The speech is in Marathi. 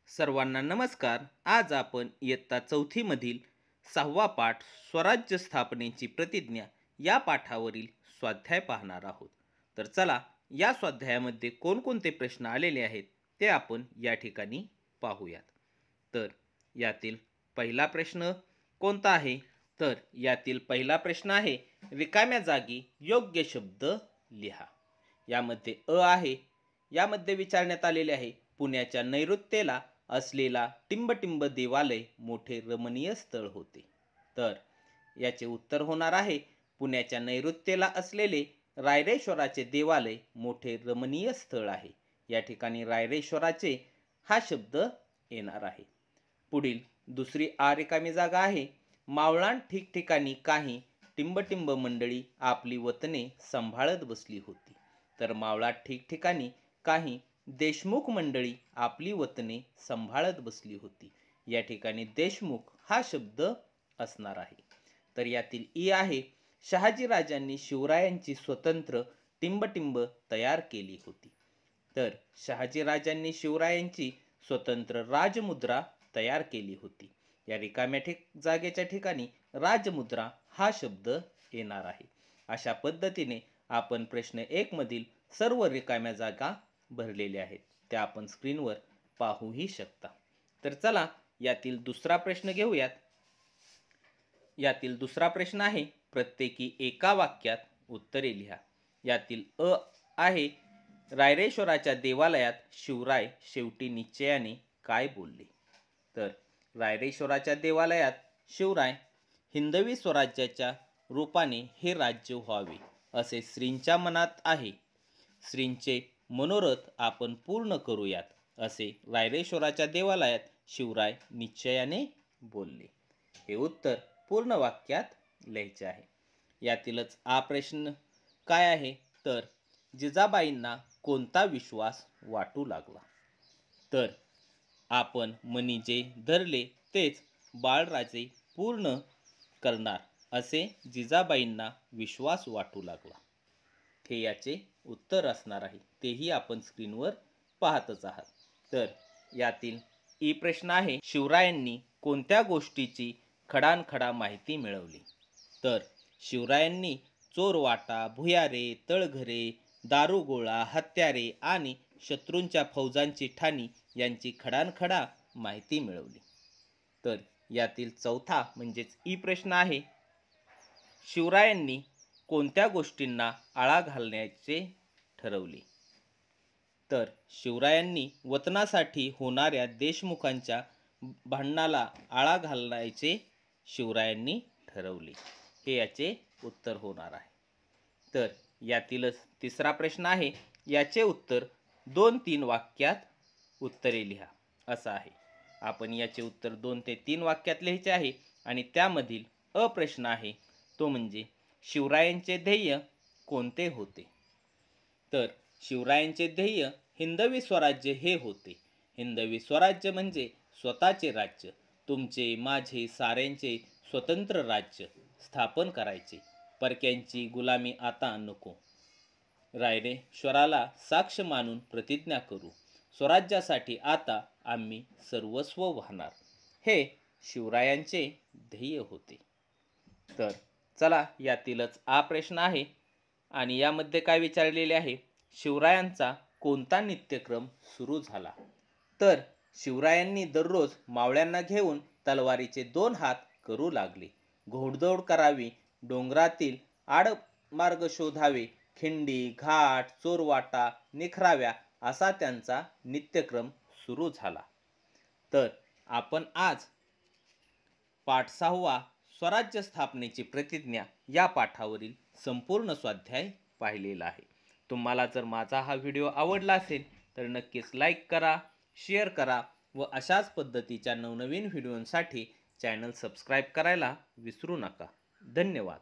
सर्वांना नमस्कार. आज आपण इयत्ता चौथीमधील 6वा पाठ स्वराज्य स्थापनेची प्रतिज्ञा या पाठावरील स्वाध्याय पाहणार आहोत. तर चला या स्वाध्यायामध्ये कोणकोणते प्रश्न आलेले आहेत ते आपण या ठिकाणी पाहूयात. तर यातील पहिला प्रश्न कोणता आहे? तर यातील पहिला प्रश्न आहे, रिकाम्या जागी योग्य शब्द लिहा. यामध्ये आहे. यामध्ये विचारण्यात आलेले आहे, पुण्याच्या नैऋत्येला असलेला टिंबटिंब देवालय मोठे रमणीय स्थळ होते. तर याचे उत्तर होणार आहे, पुण्याच्या नैऋत्येला असलेले रायरेश्वराचे देवालय मोठे रमणीय स्थळ आहे. या ठिकाणी रायरेश्वराचे हा शब्द येणार आहे. पुढील दुसरी रिकामी जागा आहे, मावळान ठिकठिकाणी काही टिंबटिंब मंडळी आपली वतने सांभाळत बसली होती. तर मावळात ठिकठिकाणी काही देशमुख मंडळी आपली वतने सांभाळत बसली होती. या ठिकाणी देशमुख हा शब्द असणार आहे. तर यातील आहे, शहाजीराजांनी शिवरायांची स्वतंत्र टिंबटिंब तयार केली होती. तर शहाजीराजांनी शिवरायांची स्वतंत्र राजमुद्रा तयार केली होती. या रिकाम्या जागेच्या ठिकाणी राजमुद्रा हा शब्द येणार आहे. अशा पद्धतीने आपण प्रश्न 1 मधील सर्व रिकाम्या जागा भरलेल्या आहेत, त्या आपण स्क्रीनवर पाहूही शकता. तर चला यातील दुसरा प्रश्न घेऊयात. यातील दुसरा प्रश्न आहे, प्रत्येकी एका वाक्यात उत्तरे लिहा. यातील आहे, रायरेश्वराच्या देवालयात शिवराय शेवटी निश्चयाने काय बोलले? तर रायरेश्वराच्या देवालयात शिवराय हिंदवी स्वराज्याच्या रूपाने हे राज्य व्हावे असे श्रींच्या मनात आहे. श्रींचे मनोरथ आपण पूर्ण करूयात असे रायरेश्वराच्या देवालयात शिवराय निश्चयाने बोलले. हे उत्तर पूर्ण वाक्यात लिहायचे आहे. यातीलच प्रश्न काय आहे? तर जिजाबाईंना कोणता विश्वास वाटू लागला? तर आपण मनी जे धरले तेच बाळराजे पूर्ण करणार असे जिजाबाईंना विश्वास वाटू लागला. हे याचे उत्तर असणार आहे. तेही आपण स्क्रीनवर पाहतच आहात. तर यातील प्रश्न आहे, शिवरायांनी कोणत्या गोष्टीची खडानखडा माहिती मिळवली? तर शिवरायांनी चोरवाटा, भुयारे, तळघरे, दारुगोळा, हत्यारे आणि शत्रूंच्या फौजांची ठाणी यांची खडानखडा माहिती मिळवली. तर यातील चौथा म्हणजेच प्रश्न आहे, शिवरायांनी कोणत्या गोष्टींना आळा घालण्याचे ठरवले? तर शिवरायांनी वतनासाठी होणाऱ्या देशमुखांच्या भांडणाला आळा घालण्याचे शिवरायांनी ठरवले. हे याचे उत्तर होणार आहे. तर यातीलच तिसरा प्रश्न आहे, याचे उत्तर 2-3 वाक्यात उत्तरे लिहा असं आहे. आपण याचे उत्तर 2 ते 3 वाक्यात लिहायचे आहे. आणि त्यामधील प्रश्न आहे तो म्हणजे, शिवरायांचे ध्येय कोणते होते? तर शिवरायांचे ध्येय हिंदवी स्वराज्य हे होते. हिंदवी स्वराज्य म्हणजे स्वतःचे राज्य, तुमचे माझे साऱ्यांचे स्वतंत्र राज्य स्थापन करायचे. परक्यांची गुलामी आता नको. रायरेश्वराला साक्ष मानून प्रतिज्ञा करू, स्वराज्यासाठी आता आम्ही सर्वस्व वाहणार. हे शिवरायांचे ध्येय होते. तर चला यातीलच प्रश्न आहे आणि यामध्ये काय विचारलेले आहे, शिवरायांचा कोणता नित्यक्रम सुरू झाला? तर शिवरायांनी दररोज मावळ्यांना घेऊन तलवारीचे 2 हात करू लागले. घोडदौड करावी, डोंगरातील आडमार्ग शोधावे, खिंडी, घाट, चोरवाटा निखराव्या असा त्यांचा नित्यक्रम सुरू झाला. तर आपण आज पाठ 6वा स्वराज्य स्थापनेची प्रतिज्ञा या पाठावरील संपूर्ण स्वाध्याय पाहिलेला आहे. तुम्हाला जर माझा हा व्हिडिओ आवडला असेल तर नक्कीच लाईक करा, शेअर करा व अशाच पद्धतीच्या नवनवीन व्हिडिओंसाठी चॅनल सबस्क्राईब करायला विसरू नका. धन्यवाद.